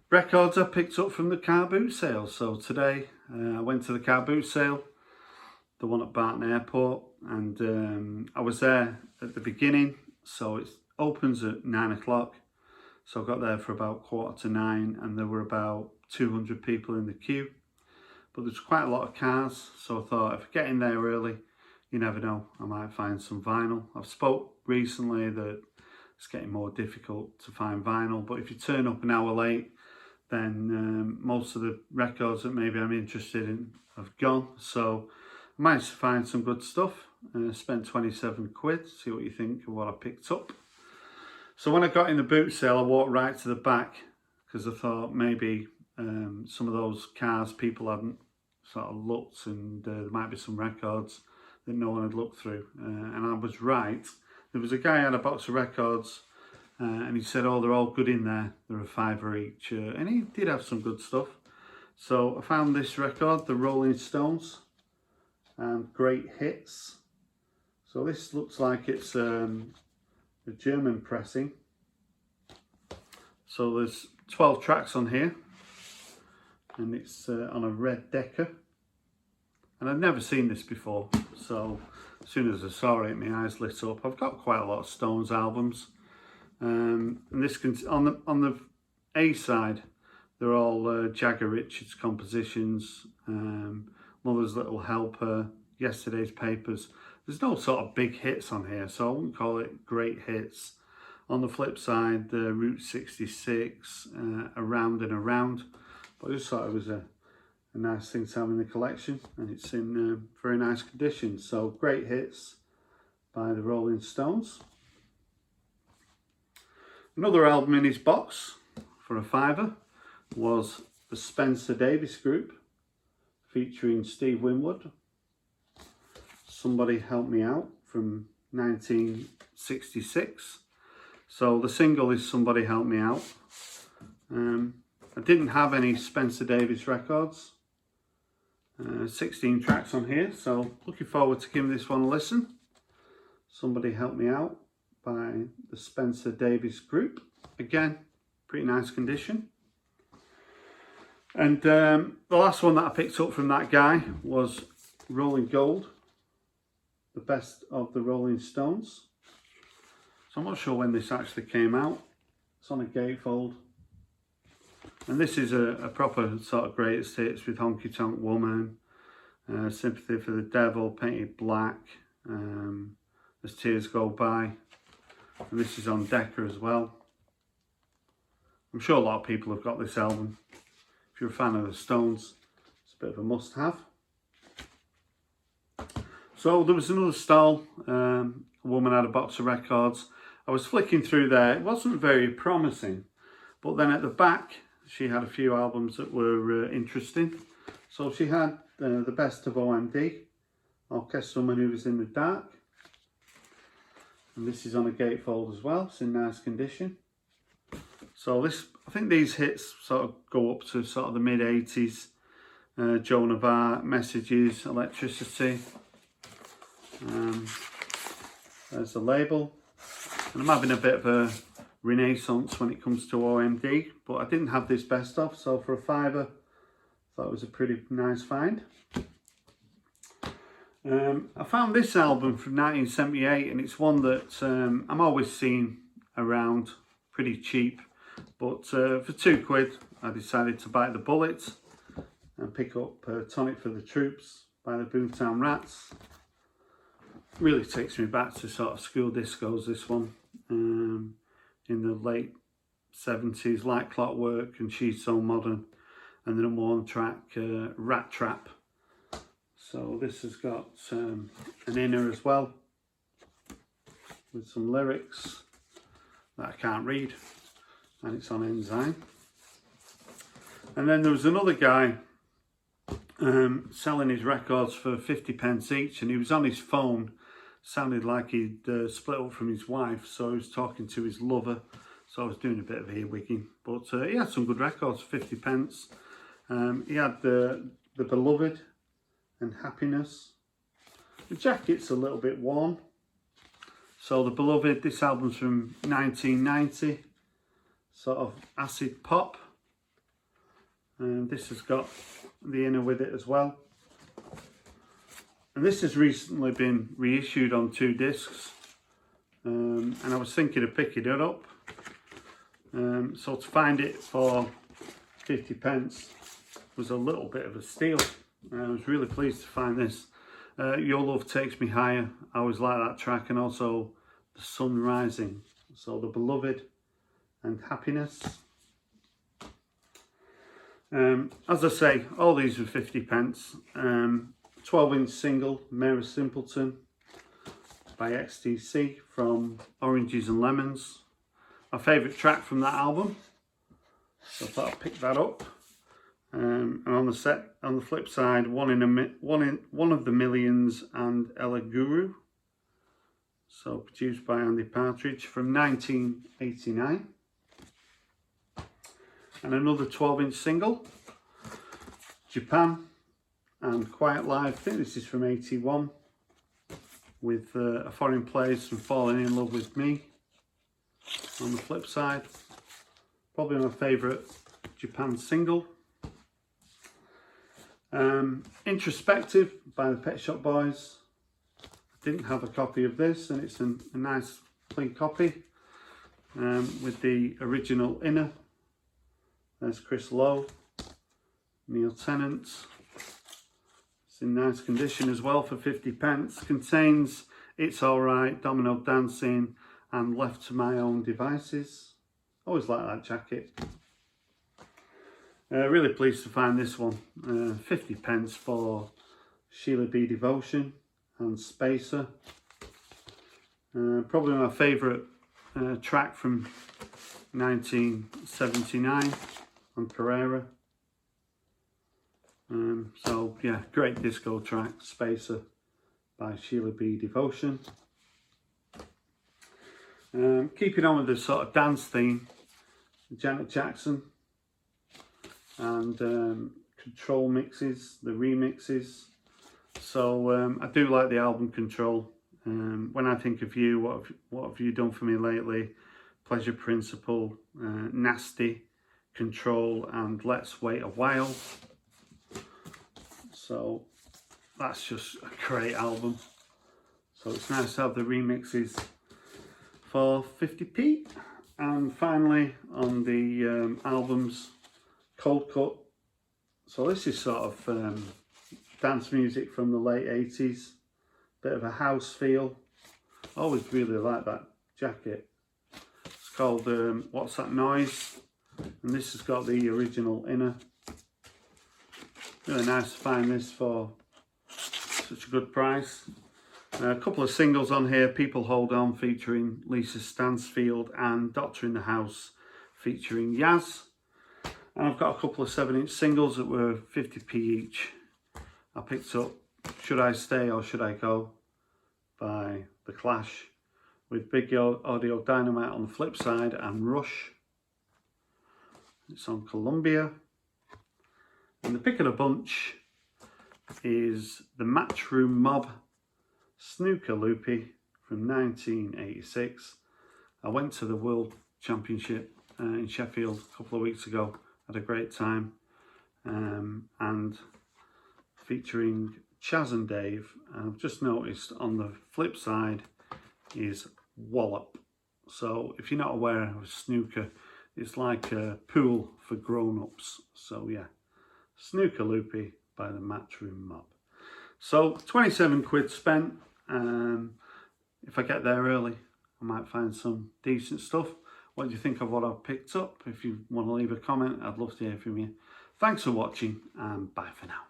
records I picked up from the car boot sale. So today I went to the car boot sale, the one at Barton Airport, and I was there at the beginning. So it opens at 9 o'clock. So I got there for about 9:15, and there were about 200 people in the queue. But there's quite a lot of cars, so I thought if I get in there early, you never know, I might find some vinyl. I've spoke recently that it's getting more difficult to find vinyl, but if you turn up an hour late, then most of the records that maybe I'm interested in have gone. So I managed to find some good stuff. Spent 27 quid, see what you think of what I picked up. So when I got in the boot sale, I walked right to the back because I thought maybe some of those cars people hadn't sort of looked, and there might be some records that no one had looked through, and I was right. There was a guy who had a box of records, and he said, oh, they're all good in there, they're a £5 each, and he did have some good stuff. So I found this record, the Rolling Stones, and Great Hits. So this looks like it's a German pressing. So there's 12 tracks on here, and it's on a red Decca, and I've never seen this before, so as soon as I saw it, my eyes lit up. I've got quite a lot of Stones albums, and this on the A side, they're all Jagger Richards compositions, Mother's Little Helper, Yesterday's Papers. There's no sort of big hits on here, so I wouldn't call it great hits. On the flip side, Route 66, Around and Around. But I just thought it was a nice thing to have in the collection, and it's in very nice condition. So Great Hits by the Rolling Stones. Another album in his box for a £5 was the Spencer Davis Group, featuring Steve Winwood. Somebody Help Me Out from 1966. So the single is Somebody Help Me Out. I didn't have any Spencer Davis records. 16 tracks on here, so looking forward to giving this one a listen. Somebody Help Me Out by the Spencer Davis Group. Again, pretty nice condition. And the last one that I picked up from that guy was Rolling Gold, the best of the Rolling Stones. So I'm not sure when this actually came out. It's on a gatefold. And this is a proper sort of greatest hits with Honky Tonk Woman, Sympathy for the Devil, Painted Black, As Tears Go By. And this is on Decca as well. I'm sure a lot of people have got this album. If you're a fan of the Stones, it's a bit of a must-have. So there was another stall. A woman had a box of records. I was flicking through there. It wasn't very promising. But then at the back, she had a few albums that were interesting. So she had the best of OMD, Orchestral Manoeuvres in the Dark. And this is on a gatefold as well. It's in nice condition. So this, I think these hits sort of go up to sort of the mid-80s. Joan of Arc, Messages, Electricity. There's the label. And I'm having a bit of a renaissance when it comes to OMD, but I didn't have this best of, so for a £5, I thought it was a pretty nice find. I found this album from 1978, and it's one that I'm always seeing around, pretty cheap, but for £2 I decided to bite the bullet and pick up Tonic for the Troops by the Boomtown Rats. Really takes me back to sort of school discos, this one. In the late 70s, like Clockwork and She's So Modern, and the number one track, Rat Trap. So this has got an inner as well, with some lyrics that I can't read, and it's on Enzyme. And then there was another guy selling his records for 50p each, and he was on his phone. Sounded like he'd split up from his wife, so he was talking to his lover. So I was doing a bit of earwigging, but he had some good records, 50p. He had the Beloved and Happiness. The jacket's a little bit worn. So the Beloved, this album's from 1990, sort of acid pop. And this has got the inner with it as well. And this has recently been reissued on 2 discs. And I was thinking of picking it up. So to find it for 50p was a little bit of a steal. I was really pleased to find this. Your Love Takes Me Higher. I always like that track, and also The Sun Rising. So The Beloved and Happiness. As I say, all these were 50p. 12-inch single, Mary Simpleton by XTC from Oranges and Lemons. My favourite track from that album. So I thought I'd pick that up. And on the flip side, One of the Millions and Ella Guru. So produced by Andy Partridge from 1989. And another 12-inch single, Japan and Quiet Life. I think this is from 81, with A Foreign Place and Falling in Love with Me. On the flip side, probably my favourite Japan single. Introspective by the Pet Shop Boys. I didn't have a copy of this, and it's a nice clean copy with the original inner. There's Chris Lowe, Neil Tennant. It's in nice condition as well for 50p. Contains It's Alright, Domino Dancing and Left to My Own Devices. Always like that jacket. Really pleased to find this one. 50p for Sheila B. Devotion and Spacer. Probably my favourite track from 1979 on Pereira. So yeah, great disco track, Spacer by Sheila B. Devotion. Keeping on with the sort of dance theme, Janet Jackson and Control mixes, the remixes. So I do like the album Control. When I think of you, what have you done for me lately? Pleasure Principle, Nasty, Control and Let's Wait a While. So that's just a great album. So it's nice to have the remixes for 50p. And finally on the albums, Cold Cut. So this is sort of dance music from the late 80s. Bit of a house feel. Always really like that jacket. It's called What's That Noise? And this has got the original inner. Really nice to find this for such a good price. A couple of singles on here, People Hold On featuring Lisa Stansfield and Doctor in the House featuring Yaz. And I've got a couple of 7-inch singles that were 50p each. I picked up Should I Stay or Should I Go by The Clash, with Big Audio Dynamite on the flip side and Rush. It's on Columbia. And the pick of the bunch is the Matchroom Mob Snooker Loopy from 1986. I went to the World Championship in Sheffield a couple of weeks ago. Had a great time. And featuring Chaz and Dave. And I've just noticed on the flip side is Wallop. So if you're not aware of snooker, it's like a pool for grown-ups. So yeah, Snooker Loopy by the Matchroom Mob. So 27 quid spent. If I get there early, I might find some decent stuff. What do you think of what I've picked up? If you want to leave a comment, I'd love to hear from you. Thanks for watching and bye for now.